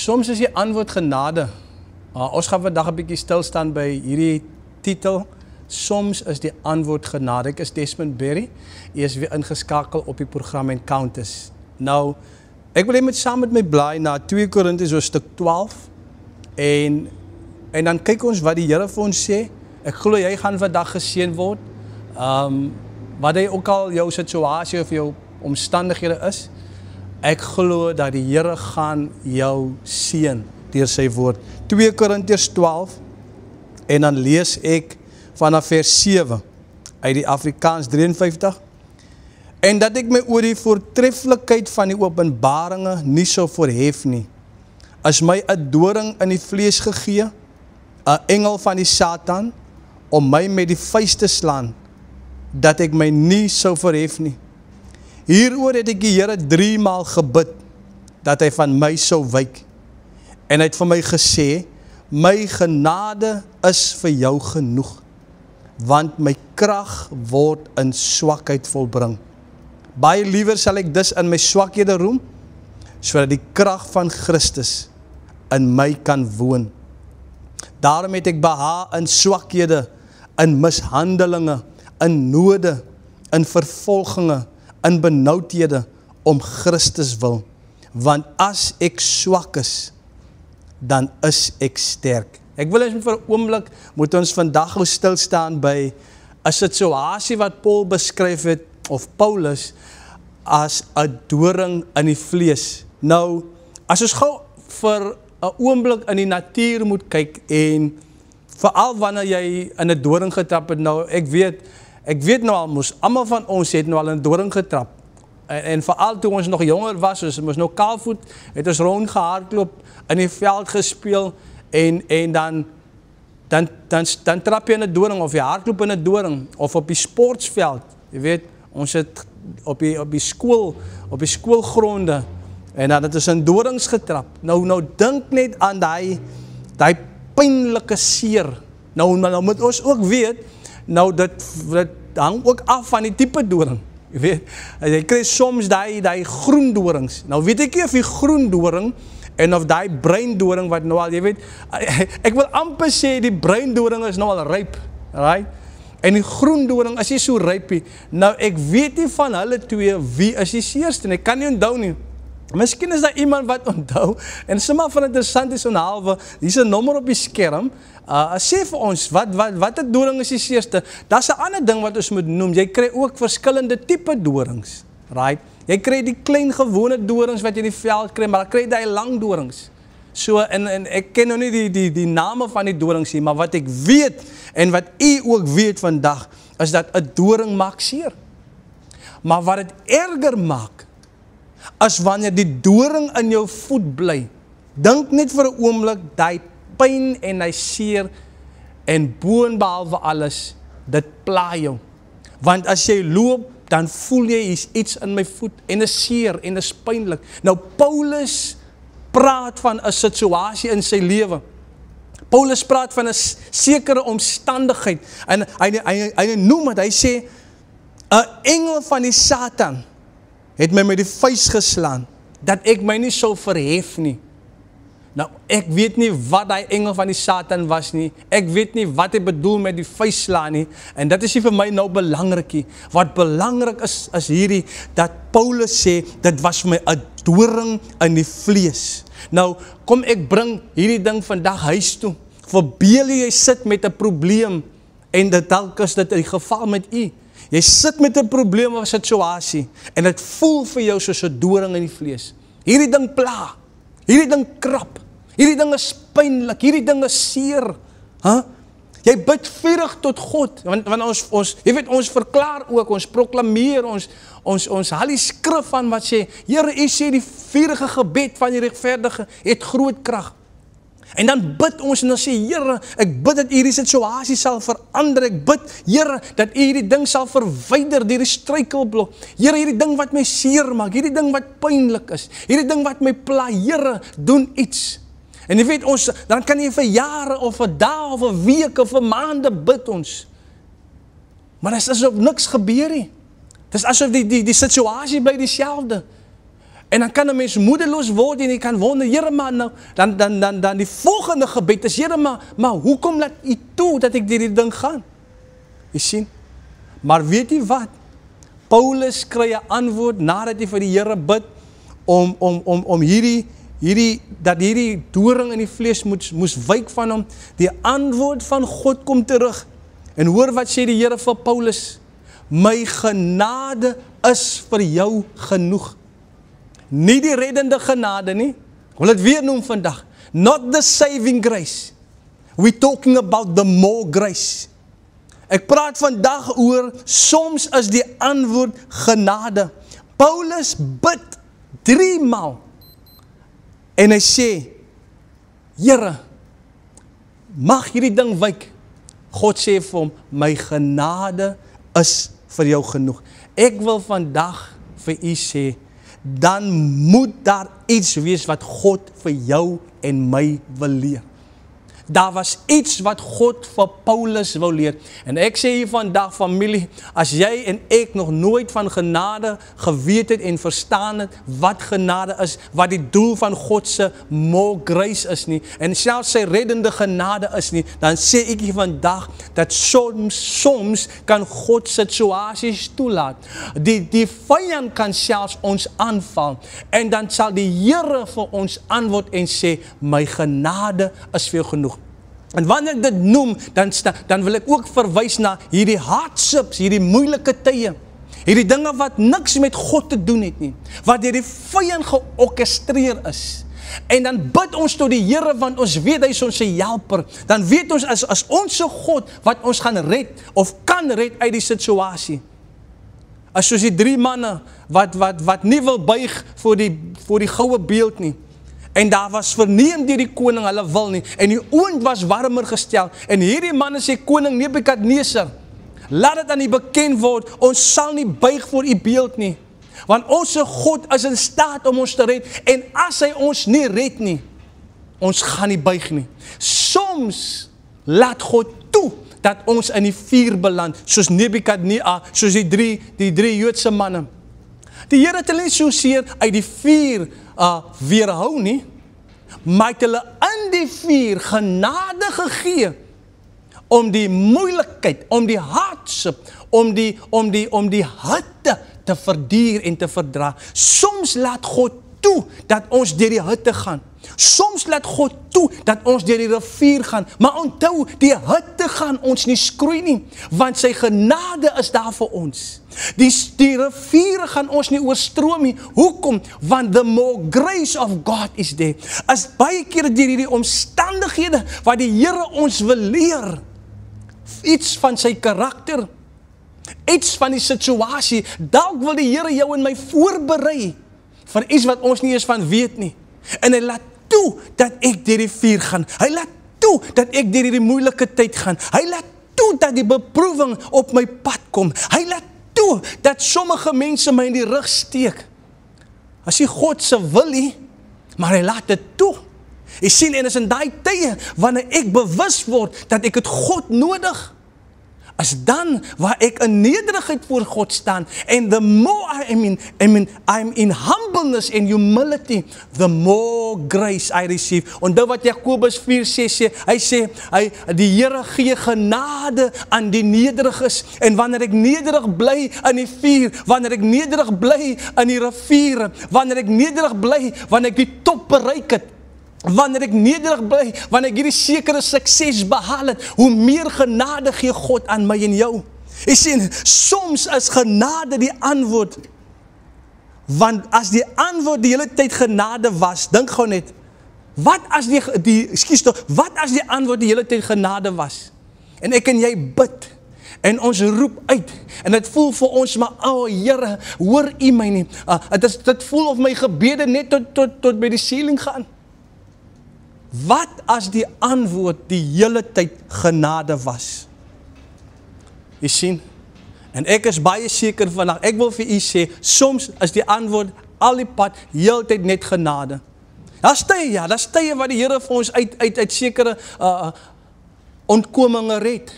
Soms is die antwoord genade. Ons gaan vandag 'n bietjie stil staan by hierdie titel. Soms is die antwoord genade. Ek is Desmond Berry. Jy is weer ingeskakel op die program Encounters. Nou, ek wil net saam met my blaai na 2 Korintiërs hoofstuk 12 en dan kyk ons wat die Here vir ons sê. Ek glo jy gaan vandag geseën word. Wat hy ook al jou situasie of jou omstandighede is, ek glo dat die Here gaan jou seën deur sy woord. 2 Korintiërs 12 en dan lees ek vanaf vers 7 uit die Afrikaans 53. En dat ek my oor die voortreffelikheid van die openbaringe nie sou verhef nie, as my 'n doring in die vlees gegee, 'n engel van die Satan, om my met die vuis te slaan, dat ek my nie sou verhef nie. Hieroor het ek die Here 3 maal gebid, dat hy van my sou wyk. En hy het vir my gesê, my genade is vir jou genoeg, want my krag word in swakheid volbring. Baie liewer sal ek dus in my swakhede roem, sodat die krag van Christus in my kan woon. Daarom het ek behaag in swakhede, in mishandelinge, in node, in vervolginge, in benoudhede, om Christus wil. Want as ek swak is, dan is ek sterk. Ek wil eens vir 'n oomblik, moet ons vandag gou stil staan by 'n situasie wat Paul beskryf het, of Paulus, as 'n doring in die vlees. Nou, as ons gou vir 'n oomblik in die natuur moet kyk, en veral wanneer jy in 'n doring getrap het, nou, ek weet nou al, almal van ons het nou al in 'n doring getrap. En veral toe ons nog jonger was, ons nou kaalvoet, het ons rondgehardloop, in die veld gespeel, en dan trap jy in 'n doring, of jy hardloop in 'n doring, of op die sportsveld. Jy weet, ons het op die skoolgronde, en dan het ons in dorings getrap. Nou dink net aan die pynlike seer. Nou moet ons ook weet, nou dit hang ook af van die tipe doring. Jy weet, jy kry soms die groen dorings. Nou weet ek nie of die groen doring en of die bruin doring wat nou al, jy weet, ek wil amper sê die bruin doring is nou al ryp, right? En die groen doring is nie so rypie. Nou ek weet nie van hulle twee wie is die seerste, en ek kan nie onthou nie. Miskien is daar iemand wat onthou, en sommer van interessant is onhalwe, hier is 'n nommer op die skerm, sê vir ons, wat 'n doring is die seerste? Daar's 'n ander ding wat ons moet noem, jy kry ook verskillende tipe dorings, right? Jy kry die klein gewone dorings wat jy in die veld kry, maar dan kry jy die lang dorings. So, en ek ken nou nie die name van die dorings hier, maar wat ek weet, en wat u ook weet vandag, is dat 'n doring maak seer. Maar wat het erger maak, as wanneer die doring in jou voet bly. Dink net vir 'n oomblik, die pyn en die seer, en boonbehalwe alles, dit pla jou. Want as jy loop, dan voel jy iets in my voet, en is seer, en is pynlik. Nou, Paulus praat van 'n situasie in sy lewe. Paulus praat van 'n sekere omstandigheid, en hy noem het, hy sê, 'n engel van die Satan het my met die vuis geslaan, dat ek my nie sou verhef nie. Nou, ek weet nie wat die engel van die Satan was nie, ek weet nie wat hy bedoel met die vuis slaan nie, en dit is nie vir my nou belangrik nie. Wat belangrik is hierdie, dat Paulus sê, dit was vir my 'n doring in die vlees. Nou, kom ek bring hierdie ding vandag huis toe. Verbeel jy sit met 'n probleem, en dit dalk is dit die geval met u. Jy sit met 'n probleem of situasie, en dit voel vir jou soos 'n doring in die vlees. Hierdie ding pla, hierdie ding krap, hierdie ding is pynlik, hierdie ding is seer. Jy bid vurig tot God, want ons, jy weet, ons verklaar ook, ons proklameer, ons haal die skrif aan wat sê, Here, u sê die vurige gebed van die regverdige het groot krag. En dan bid ons en dan sê, Here, ek bid dat u hierdie situasie sal verander, ek bid, Here, dat u hierdie ding sal verwyder, die struikelblok, Here, hierdie ding wat my seer maak, hierdie ding wat pynlik is, hierdie ding wat my pla, Here, doen iets. En jy weet, dan kan jy vir jare, of vir dae, of vir weke, of vir maande bid ons. Maar dit is asof niks gebeur nie. Dit is asof die situasie bly dieselfde. En dan kan 'n mens moedeloos word en jy kan wonder, Here, maar nou, dan die volgende gebed is, Here, maar hoekom laat U toe dat ek deur die ding gaan? Jy sien? Maar weet jy wat? Paulus kry 'n antwoord nadat hy vir die Here bid om dat hierdie doring in die vlees moes wyk van hom. Die antwoord van God kom terug. En hoor wat sê die Here vir Paulus? My genade is vir jou genoeg. Nie die reddende genade nie. Ek wil dit weer noem vandag. Not the saving grace. We're talking about the more grace. Ek praat vandag oor, soms is die antwoord genade. Paulus bid 3 maal. En hy sê, Here, mag hierdie ding wyk. God sê vir hom, my genade is vir jou genoeg. Ek wil vandag vir u sê, dan moet daar iets wees wat God vir jou en my wil leer. Daar was iets wat God vir Paulus wou leer. En ek sê hier vandag, familie, as jy en ek nog nooit van genade geweet het en verstaan het wat genade is, wat die doel van God se more grace is nie, en selfs sy reddende genade is nie, dan sê ek hier vandag, dat soms kan God situasies toelaat. Die vyand kan selfs ons aanval, en dan sal die Here vir ons antwoord en sê, my genade is vir jou genoeg. En wanneer ek dit noem, dan wil ek ook verwys na hierdie hardships, hierdie moeilike tye, hierdie dinge wat niks met God te doen het nie, wat deur die vyand georkestreer is. En dan bid ons tot die Here, want ons weet hy is ons helper. Dan weet ons as ons God wat ons gaan red, of kan red uit die situasie. As soos die 3 manne wat nie wil buig voor die goue beeld nie. En daar was verneem deur die koning, hulle wil nie. En die oond was warmer gestel. En hierdie manne sê, koning Nebukadneser, laat dit aan u bekend word, ons sal nie buig voor u beeld nie. Want ons God is in staat om ons te red. En as hy ons nie red nie, ons gaan nie buig nie. Soms laat God toe dat ons in die vuur beland, soos Nebukadneser, soos die drie Joodse manne. Die Here het hulle nie soseer uit die vuur weerhou nie, maar het hulle in die vuur genade gegee om die moeilikheid, om die hardship, om die hitte te verduur en te verdra. Soms laat God toe dat ons deur die hitte gaan. Soms laat God toe dat ons deur die rivier gaan, maar onthou, die hitte gaan ons nie skroei nie, want sy genade is daar vir ons. Die riviere gaan ons nie oorstroom nie. Hoekom? Want the more grace of God is there. As baie keer deur hierdie omstandighede wat die Here ons wil leer, iets van sy karakter, iets van die situasie, dalk wil die Here jou en my voorberei vir iets wat ons nie eens van weet nie. En hy laat toe dat ek deur die vuur gaan. Hy laat toe dat ek deur die moeilike tyd gaan. Hy laat toe dat die beproewing op my pad kom. Hy laat toe dat sommige mense my in die rug steek. As jy God se wil nie, maar hy laat dit toe. Jy sien, en is in daai tye, wanneer ek bewus word dat ek het God nodig, as dan waar ek in nederigheid voor God staan, and the more I'm in humbleness and humility, the more grace I receive. Onthou wat Jakobus 4:6 sê, hy sê, die Here gee genade aan die nederiges, en wanneer ek nederig bly in die vuur, wanneer ek nederig bly in die riviere, wanneer ek nederig bly, wanneer ek die top bereik het, wanneer ek nederig bly, wanneer ek hierdie sekere sukses behaal het, hoe meer genade gee God aan my en jou. Jy sien, soms is genade die antwoord, want as die antwoord die hele tyd genade was, dink gou net, wat as die antwoord die hele tyd genade was, en ek en jy bid, en ons roep uit, en het voel vir ons, maar Here, hoor u my nie, dit voel of my gebede net tot by die ceiling gaan. Wat as die antwoord die hele tyd genade was? Jy sien, en ek is baie seker vandag, ek wil vir u sê, soms is die antwoord al die pad, heel tyd net genade. Daar's tye wat die Here vir ons uit sekere ontkominge red.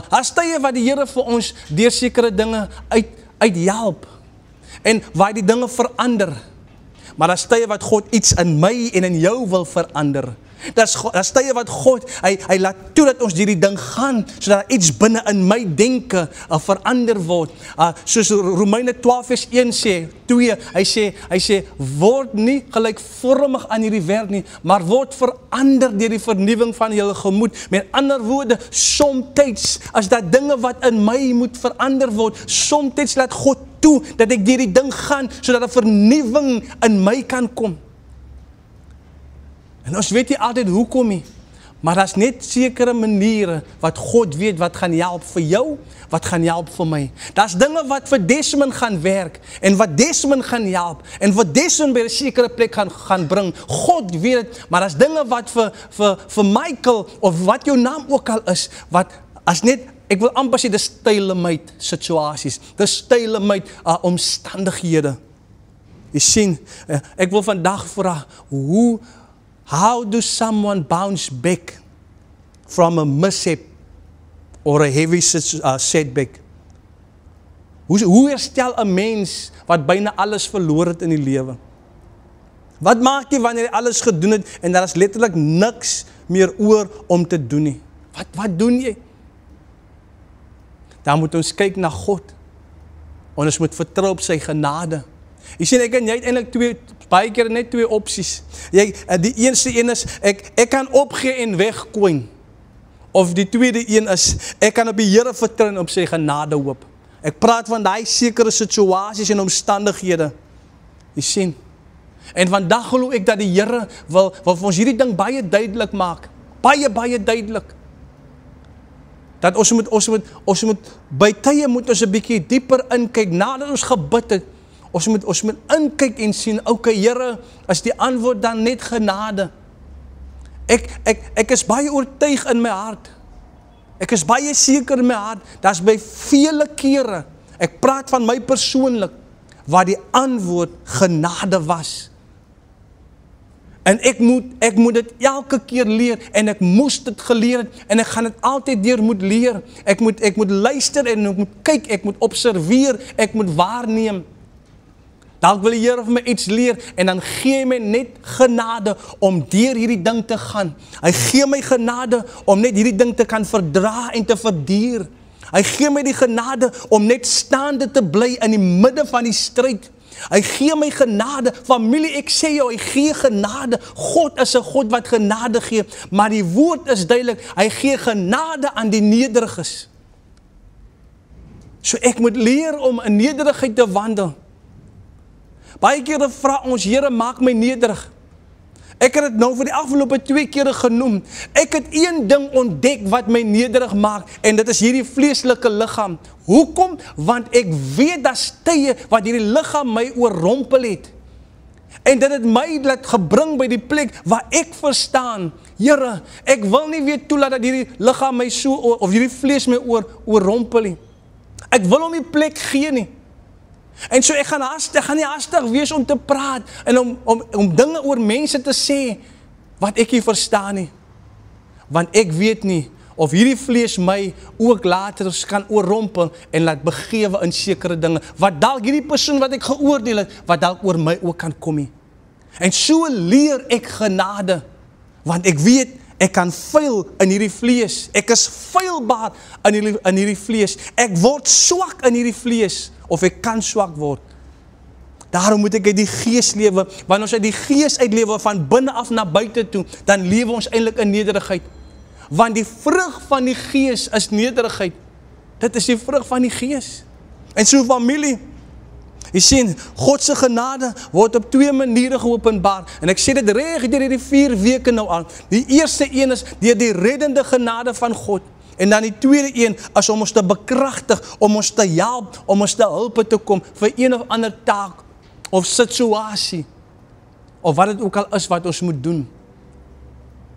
Daar's tye wat die Here vir ons deur sekere dinge uit help, en waar die dinge verander. maar daar's tye wat God iets in my en in jou wil verander. Daar's tye wat God, hy laat toe dat ons hierdie ding gaan, sodat iets binne in my denke verander word. Soos Romeine 12 vers 1 sê, 2, hy sê, word nie gelykvormig aan hierdie wêreld nie, maar word verander deur die vernuwing van julle gemoed. Met ander woorde, somtyds, as daar dinge wat in my moet verander word, somtyds laat God toe, dat ek deur die ding gaan, sodat 'n vernuwing in my kan kom. En ons weet nie altyd hoekom nie, maar daar's net sekere maniere wat God weet wat gaan help vir jou, wat gaan help vir my. Daar's dinge wat vir Desmond gaan werk, en wat Desmond gaan help, en wat Desmond by 'n sekere plek gaan bring. God weet het, maar daar's dinge wat vir Michael, of wat jou naam ook al is, wat as net, ek wil amper sê, dis tailor-made situasies, dis tailor-made omstandighede. Jy sien, ek wil vandag vra, how do someone bounce back from a mishap or a heavy setback? Hoe herstel 'n mens wat byna alles verloor het in die lewe? Wat maak jy wanneer jy alles gedoen het en daar is letterlik niks meer oor om te doen nie? Wat doen jy? Dan moet ons kyk na God. En ons moet vertrou op sy genade. Jy sien, ek en jy het eintlik baie keer net twee opsies. Die eerste een is, ek kan opgee en wegkwyn. Of die tweede een is, ek kan op die Here vertrou en op sy genade hoop. Ek praat van daai sekere situasies en omstandighede. Jy sien. En vandag glo ek dat die Here wil vir ons hierdie ding baie duidelik maak. Baie duidelik. Dat ons moet by tye moet ons 'n bietjie dieper inkyk nadat ons gebid het. Ons moet inkyk en sien, okay Here, is die antwoord dan net genade? Ek is baie oortuig in my hart. Ek is baie seker in my hart, daar's by vele kere, ek praat van my persoonlik, waar die antwoord genade was. En ek moet dit elke keer leer, en ek moes dit geleer het, en ek gaan dit altyd deur moet leer. Ek moet luister, en ek moet kyk, ek moet observeer, ek moet waarneem. Dalk wil die Here vir my iets leer, en dan gee hy my net genade om deur hierdie ding te gaan. Hy gee my genade om net hierdie ding te kan verdra en te verduur. Hy gee my die genade om net staande te bly in die midde van die stryd. Hy gee my genade, familie, ek sê jou, hy gee genade. God is 'n God wat genade gee, maar die woord is duidelik, hy gee genade aan die nederiges. So ek moet leer om in nederigheid te wandel. Baie kere vra ons, Here, maak my nederig. Ek het dit nou vir die afgelope 2 kere genoem. Ek het een ding ontdek wat my nederig maak, en dit is hierdie vleeslike liggaam. Hoekom? Want ek weet daar's tye wat hierdie liggaam my oorrompel het. En dit het my laat gebring by die plek waar ek verstaan, Here, ek wil nie weer toelaat dat hierdie liggaam my so, of hierdie vlees my oorrompel nie. Ek wil hom nie plek gee nie. En so ek gaan nie haastig wees om te praat, en om dinge oor mense te sê, wat ek nie verstaan nie. Want ek weet nie, of hierdie vlees my ook later kan oorrompel, en laat begewe in sekere dinge, wat dalk hierdie persoon wat ek geoordeel het, wat dalk oor my ook kan kom nie. En so leer ek genade, want ek weet, ek kan vuil in hierdie vlees, ek is vuilbaar in hierdie vlees, ek word swak in hierdie vlees, of ek kan swak word. Daarom moet ek uit die gees lewe, want ons uit die gees uitlewe van binne af na buite toe, dan lewe ons eintlik in nederigheid. Want die vrug van die gees is nederigheid. Dit is die vrug van die gees. En so familie, jy sien, God se genade word op 2 maniere geopenbaar. En ek sê dit reg deur hierdie 4 weke nou al. Die eerste een is deur die reddende genade van God. En dan die tweede een is om ons te bekragtig, om ons te help, om ons te hulp te kom vir een of ander taak of situasie, of wat dit ook al is wat ons moet doen.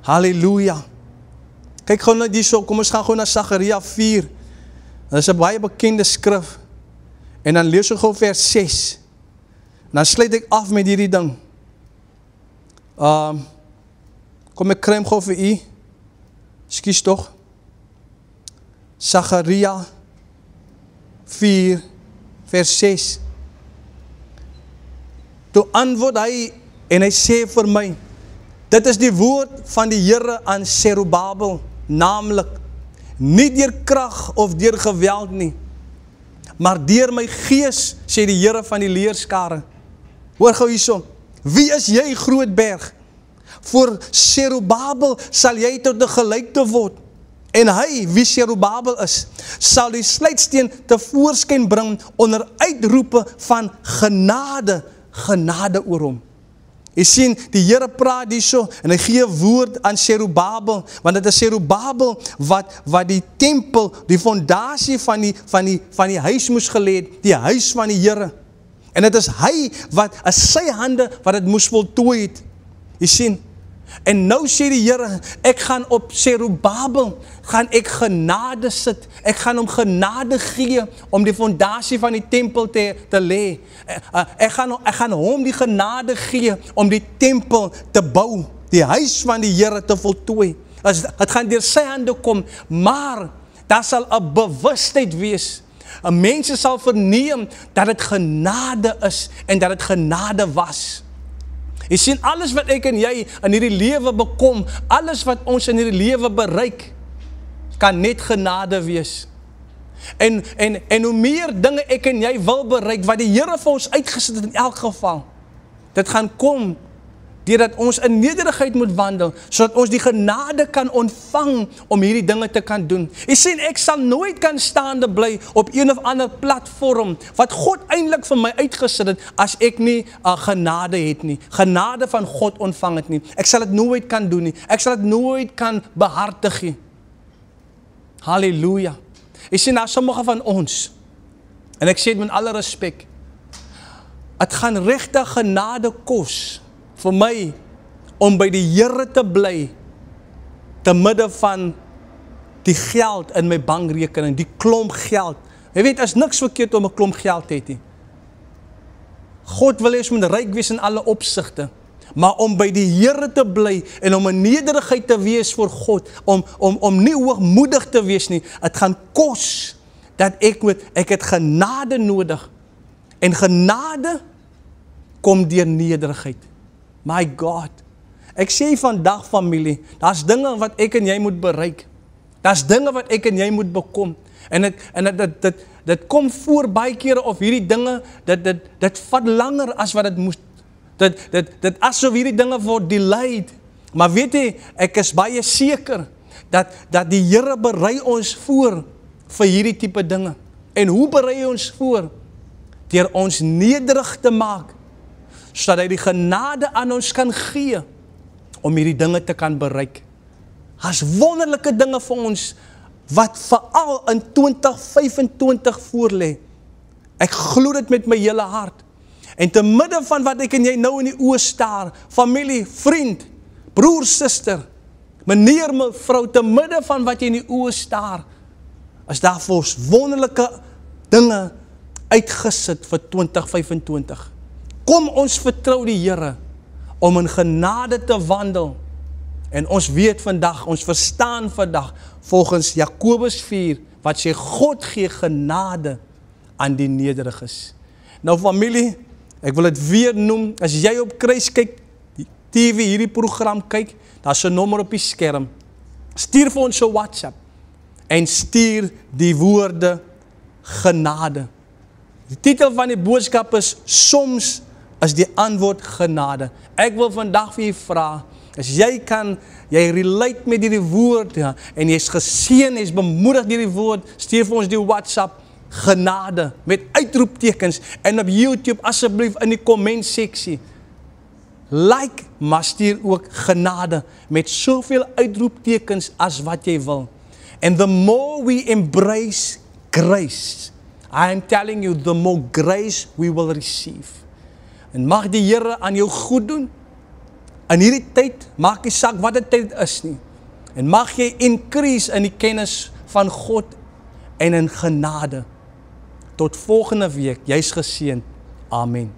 Halleluja. Kyk gou net hierso, kom ons gaan gou na Sagaria 4. Dit is 'n baie bekende skrif. En dan lees ons gou vers 6. En dan sluit ek af met hierdie ding. Kom ek kry hom gou vir u. Skus tog. Sagaria 4 vers 6. toe antwoord hy en hy sê vir my, dit is die woord van die Here aan Serubabel, naamlik, nie deur krag of deur geweld nie, maar deur my gees, sê die Here van die leerskare. Hoor gou hierso, wie is jy, groot berg? Voor Serubabel sal jy tot 'n gelykte word. En hy, wie Serubabel is, sal die sluitsteen tevoorskyn bring onder uitroepe van genade, genade oor hom. Jy sien, die Here praat hierso en hy gee 'n woord aan Serubabel, want dit is Serubabel wat die tempel, die fondasie van die huis moes gelê het, die huis van die Here. En dit is hy wat as sy hande wat dit moes voltooi het. Jy sien, en nou sê die Here, ek gaan op Serubabel, gaan ek genade sit, ek gaan hom genade gee, om die fondasie van die tempel te lê. Ek gaan hom die genade gee, om die tempel te bou, die huis van die Here te voltooi. Het gaan deur sy hande kom, maar, daar sal 'n bewustheid wees, mense sal verneem, dat dit genade is, en dat dit genade was. Jy sien, alles wat ek en jy in hierdie lewe bekom, alles wat ons in hierdie lewe bereik, kan net genade wees. En hoe meer dinge ek en jy wil bereik, wat die Here vir ons uitgesit het in elk geval, dit gaan kom, deurdat ons in nederigheid moet wandel, sodat ons die genade kan ontvang, om hierdie dinge te kan doen. Jy sien, ek sal nooit kan staande bly, op een of ander platform, wat God eintlik vir my uitgesit het, as ek nie genade het nie, genade van God ontvang het nie. Ek sal dit nooit kan doen nie, ek sal dit nooit kan behartig nie. Halleluja. Jy sien, daar sommige van ons, en ek sê dit met alle respek, het gaan regtig genade kos, vir my, om by die Here te bly, te midde van die geld in my bankrekening, die klomp geld. Jy weet, is niks verkeerd om 'n klomp geld te hê nie. God wil hê ons moet ryk wees in alle opsigte, maar om by die Here te bly, en om 'n nederigheid te wees voor God, om nie hoogmoedig te wees nie, het gaan kos, dat ek het genade nodig, en genade kom deur nederigheid. My God, ek sê vandag familie, daar's dinge wat ek en jy moet bereik, daar's dinge wat ek en jy moet bekom, en dit kom voor baie kere, of hierdie dinge, dit vat langer as wat dit moest, dit asof hierdie dinge word delayed, maar weet jy, ek is baie seker, dat die Here berei ons voor, vir hierdie tipe dinge, en hoe berei ons voor? Deur ons nederig te maak, sodat hy die genade aan ons kan gee, om hierdie dinge te kan bereik. Daar's wonderlike dinge vir ons, wat veral in 2025 voorlê. Ek glo dit met my hele hart. En te midde van wat ek en jy nou in die oë staar, familie, vriend, broer, suster, meneer, mevrou, te midde van wat jy in die oë staar, is daar vir ons wonderlike dinge uitgesit vir 2025. Kom ons vertrou die Here, om in genade te wandel, en ons weet vandag, ons verstaan vandag, volgens Jakobus 4, wat sê, God gee genade aan die nederiges. Nou familie, ek wil dit weer noem, as jy op Kruis kyk, TV, hierdie program kyk, daar is 'n nommer op die skerm, stuur vir ons 'n WhatsApp, en stuur die woorde genade. Die titel van die boodskap is, soms is die antwoord genade. Ek wil vandag vir jy vra, as jy relate met die woord, ja, en jy is geseën, jy is bemoedig deur die woord, stuur vir ons die WhatsApp, genade, met uitroeptekens, en op YouTube, asseblief in die comment seksie, like, maar stuur ook genade, met soveel uitroeptekens as wat jy wil. And the more we embrace grace, I am telling you, the more grace we will receive. En mag die Here aan jou goed doen, in hierdie tyd, maak nie saak wat die tyd is nie, en mag jy increase in die kennis van God, en in genade. Tot volgende week, jy's geseën. Amen.